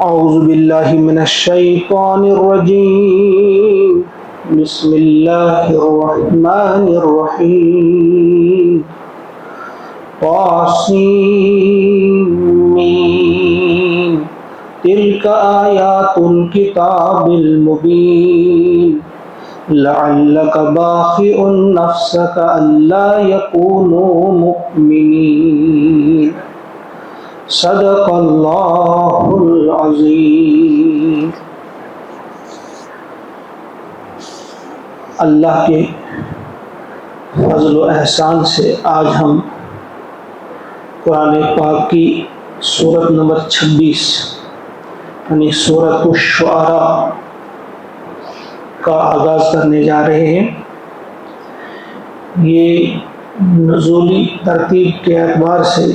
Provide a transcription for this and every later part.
اعوذ باللہ من الشیطان الرجیم بسم اللہ الرحمن الرحیم طاسین تلک آیات الکتاب المبین لعلک باخع نفسک الا یکونوا مؤمنین صدق اللہ العظیم۔ اللہ کے فضل و احسان سے آج ہم قرآن پاک کی سورت نمبر 26 یعنی سورۃ الشعراء کا آغاز کرنے جا رہے ہیں۔ یہ نزولی ترتیب کے اعتبار سے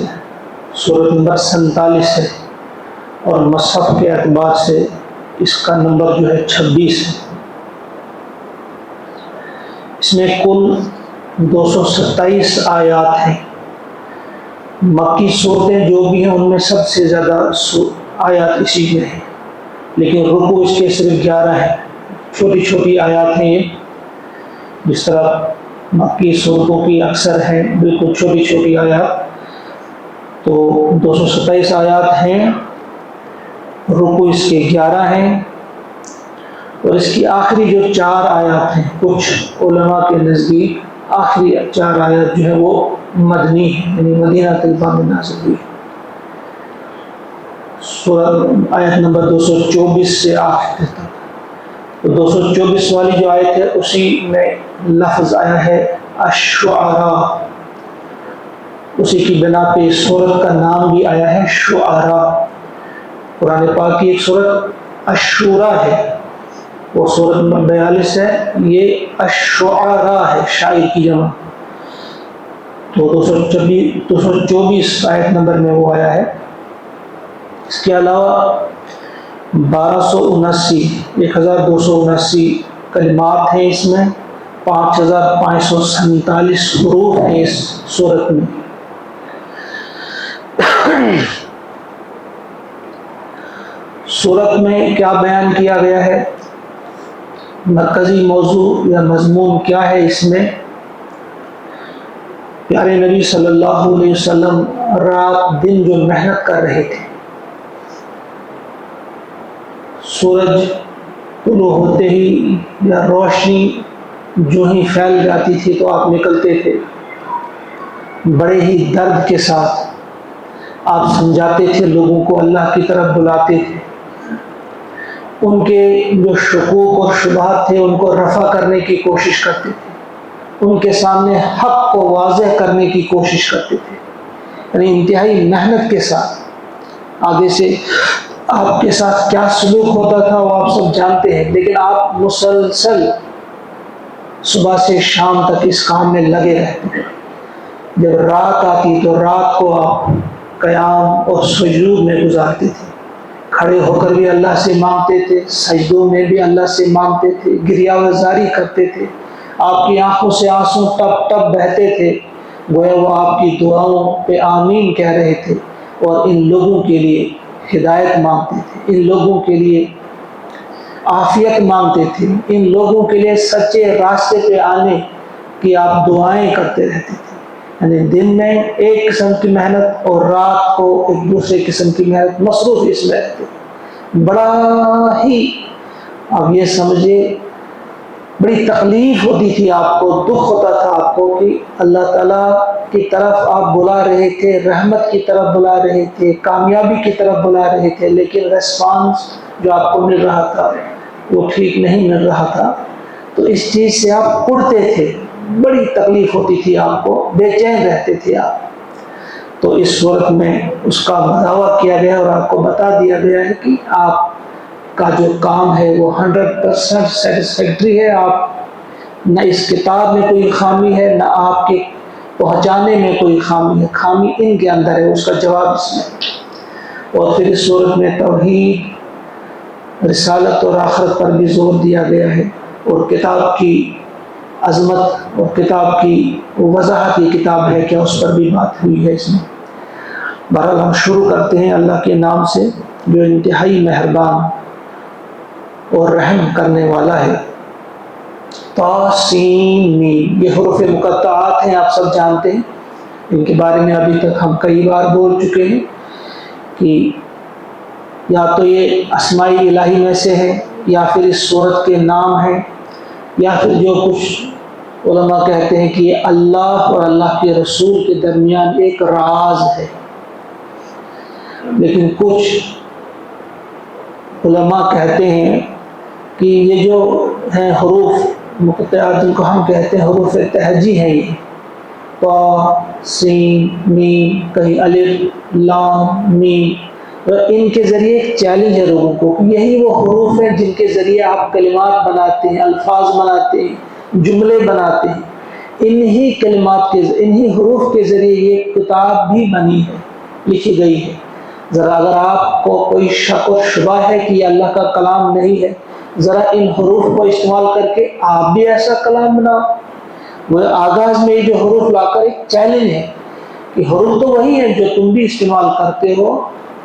سورت نمبر 47 ہے اور مصحف کے اعتبار سے اس کا نمبر جو ہے 26 ہے۔ اس میں کل 227 آیات ہیں۔ مکی صورتیں جو بھی ہیں ان میں سب سے زیادہ آیات اسی میں ہیں، لیکن رکوع اس کے صرف 11 ہیں۔ چھوٹی چھوٹی آیات ہیں یہ، جس طرح مکی صورتوں کی اکثر ہیں بالکل چھوٹی چھوٹی آیات۔ تو 227 آیات ہیں، رکوع اس کے 11 ہیں، اور اس کی آخری جو 4 آیات ہیں کچھ علماء کے نزدیک آخری 4 آیات جو ہے وہ مدنی ہیں، یعنی مدینہ طیبہ میں نازل ہوئی۔ سورۃ آیت نمبر 224 سے آخر تک۔ تو 224 والی جو آیت ہے اسی میں لفظ آیا ہے الشعراء، اسی کی بنا پہ اس سورت کا نام بھی آیا ہے شعراء۔ قرآن پاک کی ایک سورت الشورى ہے، وہ سورت نمبر 42 ہے، یہ الشعراء ہے، شاعر کی جمع۔ تو 224 آیت نمبر میں وہ آیا ہے۔ اس کے علاوہ 1279 کلمات ہیں اس میں، 5547 حروف ہیں اس سورت میں۔ سورت میں کیا بیان کیا گیا ہے، مرکزی موضوع یا مضمون کیا ہے اس میں؟ پیارے نبی صلی اللہ علیہ وسلم رات دن جو محنت کر رہے تھے، سورج طلوع ہوتے ہی یا روشنی جو ہی پھیل جاتی تھی تو آپ نکلتے تھے، بڑے ہی درد کے ساتھ آپ سمجھاتے تھے، لوگوں کو اللہ کی طرف بلاتے تھے، ان کے جو شکوک اور شبہات تھے ان کو رفع کرنے کی کوشش کرتے تھے، ان کے سامنے حق کو واضح کرنے کی کوشش کرتے تھے، یعنی انتہائی محنت کے ساتھ۔ آگے سے آپ کے ساتھ کیا سلوک ہوتا تھا وہ آپ سب جانتے ہیں، لیکن آپ مسلسل صبح سے شام تک اس کام میں لگے رہتے تھے۔ جب رات آتی تو رات کو آپ قیام اور سجود میں گزارتے تھے، کھڑے ہو کر بھی اللہ سے مانگتے تھے، سجدوں میں بھی اللہ سے مانگتے تھے، گریہ وزاری کرتے تھے، آپ کی آنکھوں سے آنسو ٹپ ٹپ بہتے تھے، گویا وہ آپ کی دعاؤں پہ آمین کہہ رہے تھے، اور ان لوگوں کے لیے ہدایت مانگتے تھے، ان لوگوں کے لیے عافیت مانگتے تھے، ان لوگوں کے لیے سچے راستے پہ آنے کی آپ دعائیں کرتے رہتے تھے۔ یعنی دن میں ایک قسم کی محنت اور رات کو ایک دوسرے قسم کی محنت، مصروف اس میں رہتے تھے۔ بڑا ہی اب یہ سمجھے بڑی تکلیف ہوتی تھی آپ کو، دکھ ہوتا تھا آپ کو کہ اللہ تعالیٰ کی طرف آپ بلا رہے تھے، رحمت کی طرف بلا رہے تھے، کامیابی کی طرف بلا رہے تھے، لیکن ریسپانس جو آپ کو مل رہا تھا وہ ٹھیک نہیں مل رہا تھا۔ تو اس چیز سے آپ اڑتے تھے، بڑی تکلیف ہوتی تھی آپ کو، بے چین رہتے تھے آپ۔ تو اس صورت میں اس کا دعویٰ کیا گیا اور آپ کو بتا دیا گیا ہے کہ آپ کا جو کام ہے وہ 100% سیٹسفیکٹری ہے۔ آپ نہ اس کتاب میں کوئی خامی ہے، نہ آپ کے پہنچانے میں کوئی خامی ہے، خامی ان کے اندر ہے، اس کا جواب اس میں۔ اور پھر اس صورت میں توحید، رسالت اور آخرت پر بھی زور دیا گیا ہے، اور کتاب کی عظمت اور کتاب کی وضاحت یہ کتاب ہے کیا اس پر بھی بات ہوئی ہے اس میں۔ بہرحال ہم شروع کرتے ہیں اللہ کے نام سے۔ جو انتہائی مہربان اور رحم کرنے والا ہے۔ طاسین میم، یہ حروف مقطعات ہیں، آپ سب جانتے ہیں، ان کے بارے میں ابھی تک ہم کئی بار بول چکے ہیں کہ یا تو یہ اسماء الہی میں سے ہے، یا پھر اس سورت کے نام ہیں، یا پھر جو کچھ علماء کہتے ہیں کہ یہ اللہ اور اللہ کے رسول کے درمیان ایک راز ہے۔ لیکن کچھ علماء کہتے ہیں کہ یہ جو ہیں حروف مقطعات، جن کو ہم کہتے ہیں حروف تہجی ہیں، یہ طا سین میم، کہیں الف لام میم، ان کے ذریعے ایک چیلنج ہے لوگوں کو کہ یہی وہ حروف ہیں جن کے ذریعے آپ کلمات بناتے ہیں، الفاظ بناتے ہیں، جملے بناتے ہیں۔ انہی کلمات کے، انہی حروف کے ذریعے یہ کتاب بھی بنی ہے، لکھی گئی ہے۔ ذرا اگر آپ کو کوئی شک و شبہ ہے کہ یہ اللہ کا کلام نہیں ہے، ذرا ان حروف کو استعمال کر کے آپ بھی ایسا کلام بناؤ۔ وہ آغاز میں جو حروف لا کر ایک چیلنج ہے کہ حروف تو وہی ہیں جو تم بھی استعمال کرتے ہو،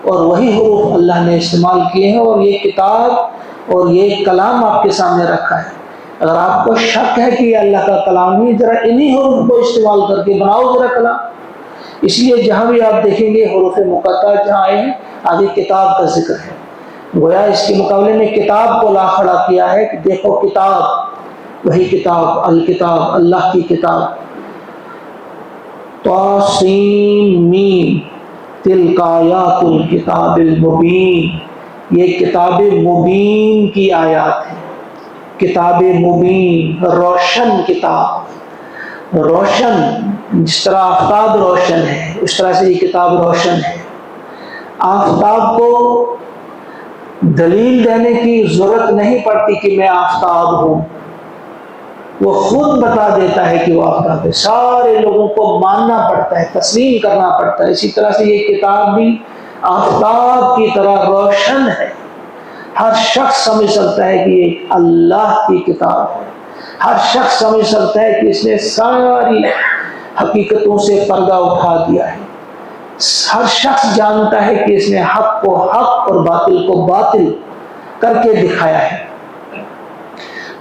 اور وہی حروف اللہ نے استعمال کیے ہیں، اور یہ کتاب اور یہ کلام آپ کے سامنے رکھا ہے۔ اگر آپ کو شک ہے کہ یہ اللہ کا کلام نہیں، ذرا انہی حروف کو استعمال کر کے بناؤ ذرا کلام۔ اس لیے جہاں بھی آپ دیکھیں گے حروف مقطعات جہاں آئے ہیں، آگے کتاب کا ذکر ہے، گویا اس کے مقابلے میں کتاب کو لا کھڑا کیا ہے کہ دیکھو کتاب، وہی کتاب، الکتاب، اللہ کی کتاب۔ طاسین میم تلک آیات الکتاب المبین، یہ کتاب مبین کی آیات ہے۔ کتاب مبین، روشن کتاب، روشن، جس طرح آفتاب روشن ہے اس طرح سے یہ کتاب روشن ہے۔ آفتاب کو دلیل دینے کی ضرورت نہیں پڑتی کہ میں آفتاب ہوں، وہ خود بتا دیتا ہے کہ وہ آفتاب ہے۔ سارے لوگوں کو ماننا پڑتا ہے، تسلیم کرنا پڑتا ہے۔ اسی طرح سے یہ کتاب بھی آفتاب کی طرح روشن ہے۔ ہر شخص سمجھ سکتا ہے کہ یہ اللہ کی کتاب ہے، ہر شخص سمجھ سکتا ہے کہ اس نے ساری حقیقتوں سے پردہ اٹھا دیا ہے۔ ہر شخص جانتا ہے کہ اس نے حق کو حق اور باطل کو باطل کر کے دکھایا ہے۔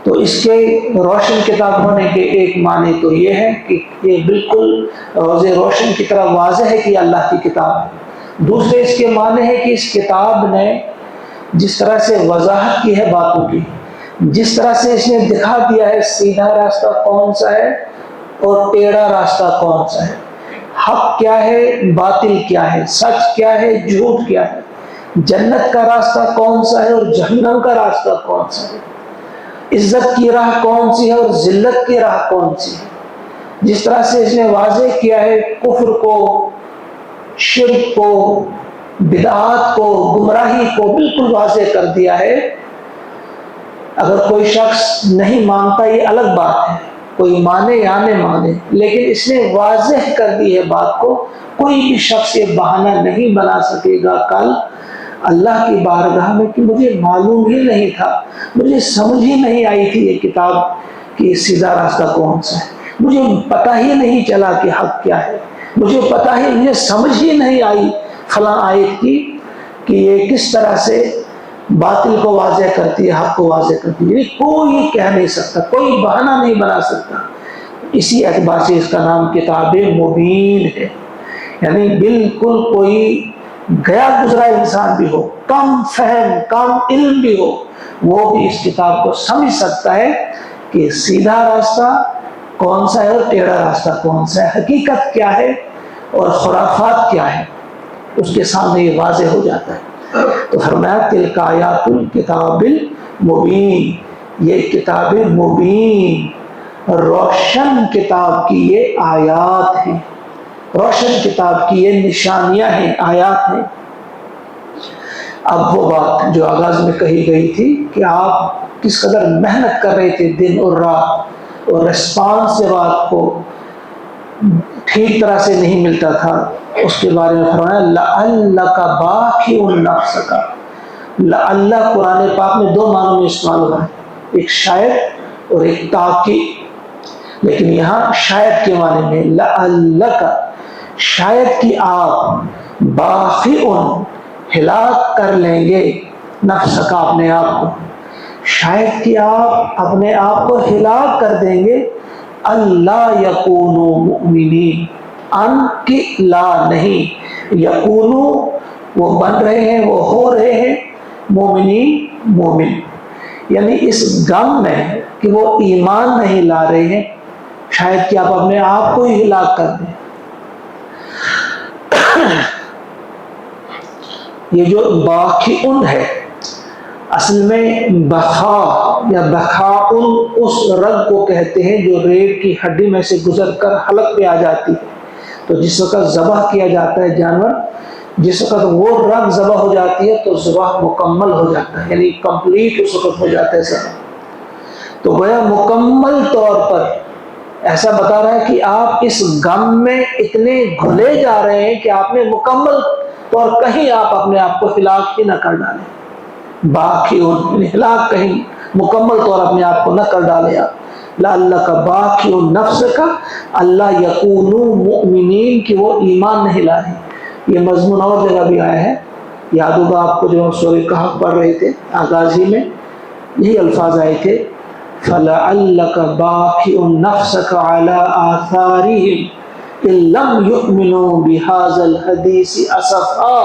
تو اس کے روشن کتاب ہونے کے ایک معنی تو یہ ہے کہ یہ بالکل روز روشن کی طرح واضح ہے کہ یہ اللہ کی کتاب ہے۔ دوسرے اس کے معنی ہے کہ اس کتاب نے جس طرح سے وضاحت کی ہے باتوں کی، جس طرح سے اس نے دکھا دیا ہے سیدھا راستہ کون سا ہے اور ٹیڑھا راستہ کون سا ہے، حق کیا ہے، باطل کیا ہے، سچ کیا ہے، جھوٹ کیا ہے، جنت کا راستہ کون سا ہے اور جہنم کا راستہ کون سا ہے، عزت کی راہ کون سی ہے اور ذلت کی راہ کون سی ہے۔ جس طرح سے اس نے واضح کیا ہے کفر کو، شرک کو، بدعات کو، گمراہی کو بالکل واضح کر دیا ہے۔ اگر کوئی شخص نہیں مانتا یہ الگ بات ہے، کوئی مانے یا نہ مانے، لیکن اس نے واضح کر دی ہے بات کو۔ کوئی بھی شخص یہ بہانہ نہیں بنا سکے گا کل اللہ کی بارگاہ میں کہ مجھے معلوم ہی نہیں تھا، مجھے سمجھ ہی نہیں آئی تھی یہ کتاب کہ سیدھا راستہ کون سا ہے، مجھے پتہ ہی نہیں چلا کہ حق کیا ہے، مجھے پتہ ہی، مجھے سمجھ ہی نہیں آئی فلاں آیت کی کہ یہ کس طرح سے باطل کو واضح کرتی ہے، حق کو واضح کرتی ہے۔ کوئی کہہ نہیں سکتا، کوئی بہانہ نہیں بنا سکتا۔ اسی اعتبار سے اس کا نام کتاب مبین ہے، یعنی بالکل کوئی گیا گزرا انسان بھی ہو، کم فہم کم علم بھی ہو، وہ بھی اس کتاب کو سمجھ سکتا ہے کہ سیدھا راستہ کون سا ہے اور ٹیڑھا راستہ کون سا ہے، حقیقت کیا ہے اور خرافات کیا ہے، اس کے سامنے یہ واضح ہو جاتا ہے۔ تو فرمایا تلک آیات الکتاب المبین، یہ کتاب مبین، روشن کتاب کی یہ آیات ہیں، روشن کتاب کی یہ نشانیاں ہیں، آیات ہیں۔ اب وہ بات جو آغاز میں کہی گئی تھی کہ آپ کس قدر محنت کر رہے تھے دن اور رات، اور رسپانس جب آپ کو ٹھیک طرح سے نہیں ملتا تھا، اس کے بارے میں فرمایا لعلک باخع نفسک۔ لعل قرآن پاک میں دو معنوں میں استعمال ہوا ہے، ایک شاید اور ایک تاکید، لیکن یہاں شاید کے معنی میں لعلک، شاید کہ آپ باخع ہلاک کر لیں گے نفس کا اپنے آپ کو، شاید کہ آپ اپنے آپ کو ہلاک کر دیں گے، اللہ یکونوا مؤمنین، ان کی لا نہیں، یکونوا وہ بن رہے ہیں، وہ ہو رہے ہیں، مومنین مومن، یعنی اس غم میں کہ وہ ایمان نہیں لا رہے ہیں، شاید کہ آپ اپنے آپ کو ہی ہلاک کر دیں۔ یہ جو باخئن ہے، اصل میں بخا یا بخاؤن اس رگ کو کہتے ہیں جو ریڑھ کی ہڈی میں سے گزر کر حلق پہ آ جاتی ہے۔ تو جس وقت ذبح کیا جاتا ہے جانور، جس وقت وہ رگ ذبح ہو جاتی ہے تو ذبح مکمل ہو جاتا ہے، یعنی کمپلیٹ اس وقت ہو جاتا ہے ذبح۔ تو گویا مکمل طور پر ایسا بتا رہا ہے کہ آپ اس غم میں اتنے گھلے جا رہے ہیں کہ آپ نے مکمل طور کہیں آپ اپنے آپ کو ہلاک ہی نہ کر ڈالیں، باقی ہلاک کہیں مکمل طور اپنے آپ کو نہ کر ڈالے آپ، لعلک باقی نفس کا اللہ یکونوا مؤمنین، کہ وہ ایمان نہیں لا رہے۔ یہ مضمون اور جگہ بھی آیا ہے، یاد ہوگا آپ کو جو سورہ کہف پڑھ رہے تھے آغاز ہی میں یہی الفاظ آئے تھے، فَلَعَلَّكَ بَاخِعٌ نَفْسَكَ عَلَىٰ آثَارِهِمْ إِن لَّمْ يُؤْمِنُوا بِهَٰذَا الْحَدِيثِ أَسَفًا،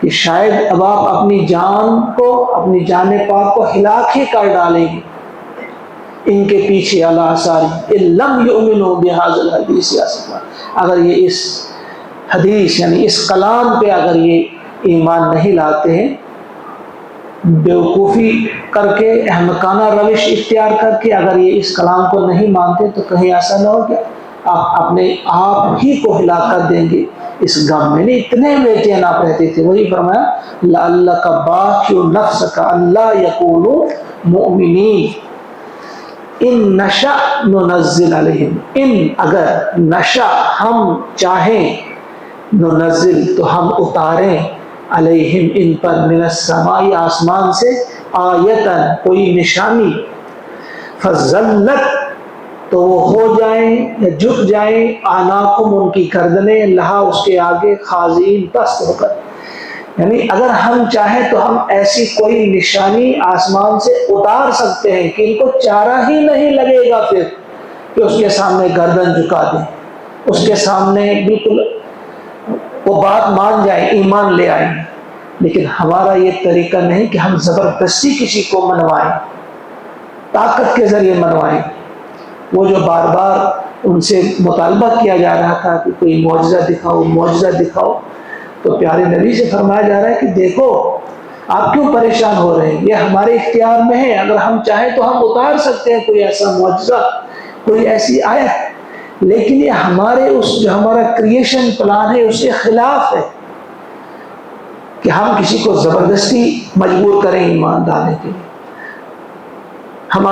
کہ شاید اب آپ اپنی جان کو، اپنی جان پاک کو ہلاک ہی کر ڈالیں گے ان کے پیچھے، علی آثارہم ان لم یؤمنوا بہذا الحدیث اسفا، اگر یہ اس حدیث یعنی اس کلام پہ اگر یہ ایمان نہیں لاتے ہیں، بیوقوفی کر کے، احمقانہ روش اختیار کر کے اگر یہ اس کلام کو نہیں مانتے، تو کہیں ایسا نہ ہو کہ آپ اپنے آپ ہی کو ہلاک کر دیں گے اس غم میں۔ نہیں، اتنے بے چین آپ رہتے تھے، وہی فرمایا لعلک باخع نفسک الا یکونوا مؤمنین ان نشأ ننزل علیہم، ان اگر نشأ ہم چاہیں، ننزل تو ہم اتاریں، علیہم ان پر، من السماء آسمان سے، آیتن کوئی نشانی، فظلت تو وہ ہو جائیں یا جھک جائیں، اعناقہم ان کی گردنیں، لہا اس کے آگے، خاضعین پست ہو کر، یعنی اگر ہم چاہیں تو ہم ایسی کوئی نشانی آسمان سے اتار سکتے ہیں کہ ان کو چارہ ہی نہیں لگے گا پھر کہ اس کے سامنے گردن جھکا دیں، اس کے سامنے بالکل وہ بات مان جائیں، ایمان لے آئیں۔ لیکن ہمارا یہ طریقہ نہیں کہ ہم زبردستی کسی کو منوائیں، طاقت کے ذریعے منوائیں۔ وہ جو بار بار ان سے مطالبہ کیا جا رہا تھا کہ کوئی معجزہ دکھاؤ، معجزہ دکھاؤ، تو پیارے نبی سے فرمایا جا رہا ہے کہ دیکھو آپ کیوں پریشان ہو رہے ہیں، یہ ہمارے اختیار میں ہے، اگر ہم چاہیں تو ہم اتار سکتے ہیں کوئی ایسا معجزہ، کوئی ایسی آیت، لیکن یہ ہمارے اس جو ہمارا کریشن پلان ہے اس کے خلاف ہے کہ ہم کسی کو زبردستی مجبور کریں ایمان لانے کے لیے۔ ہم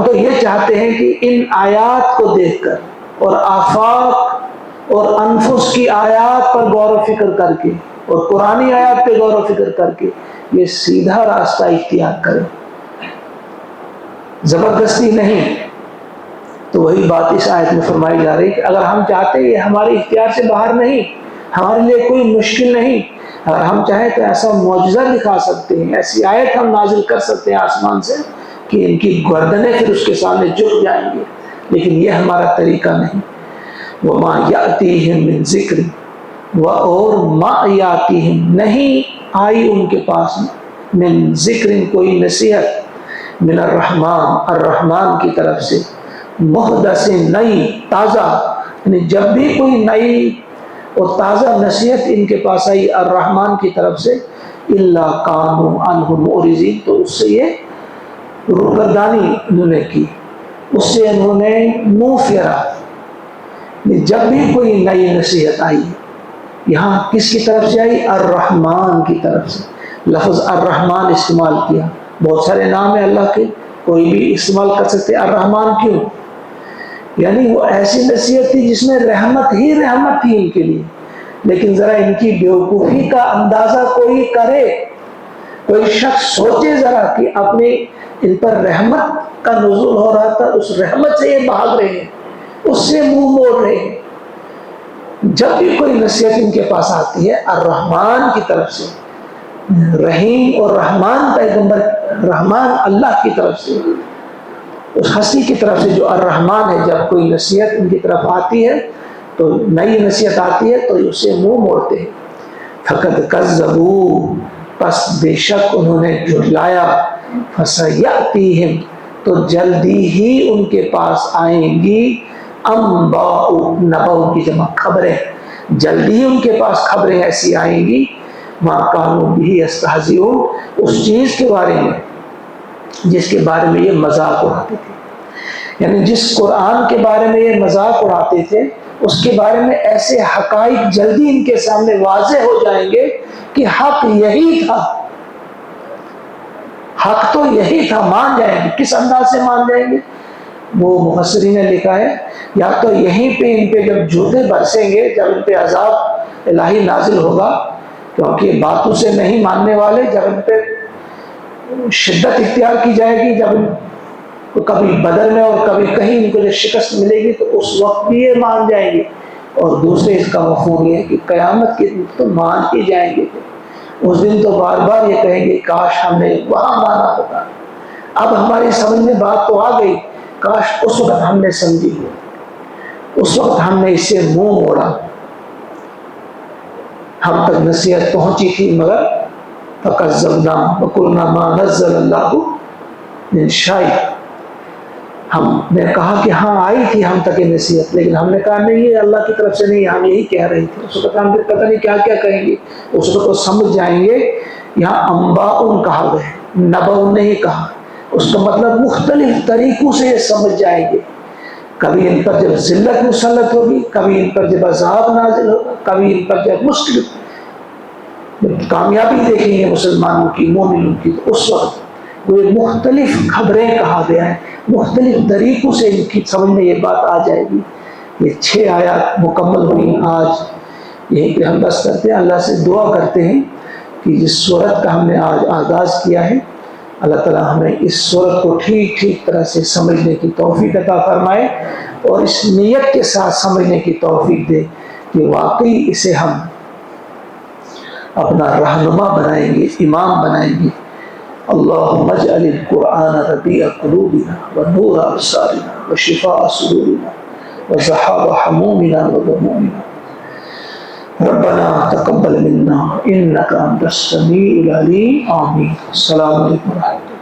تو یہ چاہتے ہیں کہ ان آیات کو دیکھ کر اور آفاق اور انفس کی آیات پر غور و فکر کر کے اور قرآنی آیات پہ غور و فکر کر کے یہ سیدھا راستہ اختیار کریں، زبردستی نہیں۔ تو وہی بات اس آیت میں فرمائی جا رہی ہے کہ اگر ہم چاہتے ہیں، یہ ہمارے اختیار سے باہر نہیں، ہمارے لیے کوئی مشکل نہیں، اگر ہم چاہیں تو ایسا معجزہ دکھا سکتے ہیں، ایسی آیت ہم نازل کر سکتے ہیں آسمان سے کہ ان کی گردنیں پھر اس کے سامنے جھک جائیں گے، لیکن یہ ہمارا طریقہ نہیں۔ وَمَا يَأْتِيهِم مِّن ذِكْرٍ، اور ما یاتیہم نہیں آئی ان کے پاس، من ذکر کوئی نصیحت، من الرحمن الرحمن کی طرف سے، محدث نئی تازہ، یعنی جب بھی کوئی نئی اور تازہ نصیحت ان کے پاس آئی الرحمن کی طرف سے، الا کانوا عنہ معرضین، تو اس سے یہ روگردانی انہوں نے کی، اس سے انہوں نے منہ پھیرا۔ جب بھی کوئی نئی نصیحت آئی، یہاں کس کی طرف سے آئی؟ الرحمن کی طرف سے، لفظ الرحمن استعمال کیا۔ بہت سارے نام ہیں اللہ کے، کوئی بھی استعمال کر سکتے، الرحمن کیوں؟ یعنی وہ ایسی نصیحت تھی جس میں رحمت ہی رحمت تھی ان کے لیے، لیکن ذرا ان کی بیوقوفی کا اندازہ کوئی کرے، کوئی شخص سوچے ذرا کہ اپنے ان پر رحمت کا نزول ہو رہا تھا، اس رحمت سے یہ بھاگ رہے ہیں، اس سے منہ موڑ رہے ہیں، جب بھی کوئی نصیحت ان کے پاس آتی ہے الرحمن کی طرف سے، رحیم اور رحمان پیغمبر، رحمان اللہ کی طرف سے، اس ہستی کی طرف سے جو الرحمن ہے، جب کوئی نصیحت ان کی طرف آتی ہے تو نئی نصیحت آتی ہے تو اسے منہ موڑتے ہیں۔ فقد کذبوا، پس بے شک انہوں نے جھٹلایا، فسیأتیہم، تو جلدی ہی ان کے پاس آئیں گی، انباء، نبأ کی جمع خبریں، جلدی ہی ان کے پاس خبریں ایسی آئیں گی، ما کانوا بہ یستہزئون، اس چیز کے بارے میں جس کے بارے میں یہ مذاق اڑاتے تھے، یعنی جس قرآن کے بارے میں یہ مذاق اڑاتے تھے اس کے بارے میں ایسے حقائق جلدی ان کے سامنے واضح ہو جائیں گے کہ حق یہی تھا، حق تو یہی تھا، مان جائیں گے۔ کس انداز سے مان جائیں گے؟ وہ مفسرین نے لکھا ہے یا تو یہیں پہ ان پہ جب جوتے برسیں گے، جب ان پہ عذاب الہی نازل ہوگا، کیونکہ باتوں سے نہیں ماننے والے، جب ان پہ شدت اختیار کی جائے گی، جب کبھی بدر میں اور کبھی کہیں ان کو جو شکست ملے گی تو اس وقت بھی یہ مان جائیں گے، اور دوسرے اس کا مفہوم یہ ہے کہ قیامت کے دن تو مان ہی جائیں گے، اس دن تو بار بار یہ کہیں گے کاش ہم نے وہاں مانا ہوتا، اب ہماری سمجھ میں بات تو آ گئی، کاش اس وقت ہم نے سمجھی، اس وقت ہم نے اس سے منہ موڑا، ہم تک نصیحت پہنچی تھی مگر فکذبنا وقلنا ما نزل اللہ من شیء، ہم نے کہا کہ ہاں آئی تھی ہم تک یہ نصیحت، لیکن ہم نے کہا نہیں یہ اللہ کی طرف سے نہیں، ہم یہی کہہ رہے تھے، اس وقت ہم پتہ نہیں کیا کیا کہیں گے، اس وقت وہ سمجھ جائیں گے۔ یہاں انباء کہا گیا، نبأ نہیں کہا، اس کا مطلب مختلف طریقوں سے یہ سمجھ جائیں گے، کبھی ان پر جب ذلت مسلط ہوگی، کبھی ان پر جب عذاب نازل ہوگا، کبھی ان پر جب مشکل کامیابی دیکھیں گے مسلمانوں کی، مومنوں کی، تو اس وقت وہ مختلف خبریں کہا گیا ہے، مختلف طریقوں سے ان کی سمجھ میں یہ بات آ جائے گی۔ یہ 6 آیات مکمل ہوئی، آج یہیں پہ ہم بس کرتے ہیں، اللہ سے دعا کرتے ہیں کہ جس صورت کا ہم نے آج آغاز کیا ہے، اللہ تعالیٰ ہمیں اس صورت کو ٹھیک ٹھیک طرح سے سمجھنے کی توفیق عطا فرمائے، اور اس نیت کے ساتھ سمجھنے کی توفیق دے کہ واقعی اسے ہم اپنا رہنما بنائیں گے، امام بنائیں گے۔ اللہم اجعل القرآن ربیع قلوبنا ونور ابصارنا وشفاء صدورنا وذہاب حمومنا وغمومنا، ربنا تقبل منا انک انت السمیع العلیم، آمین۔ السلام علیکم ورحمۃ اللہ۔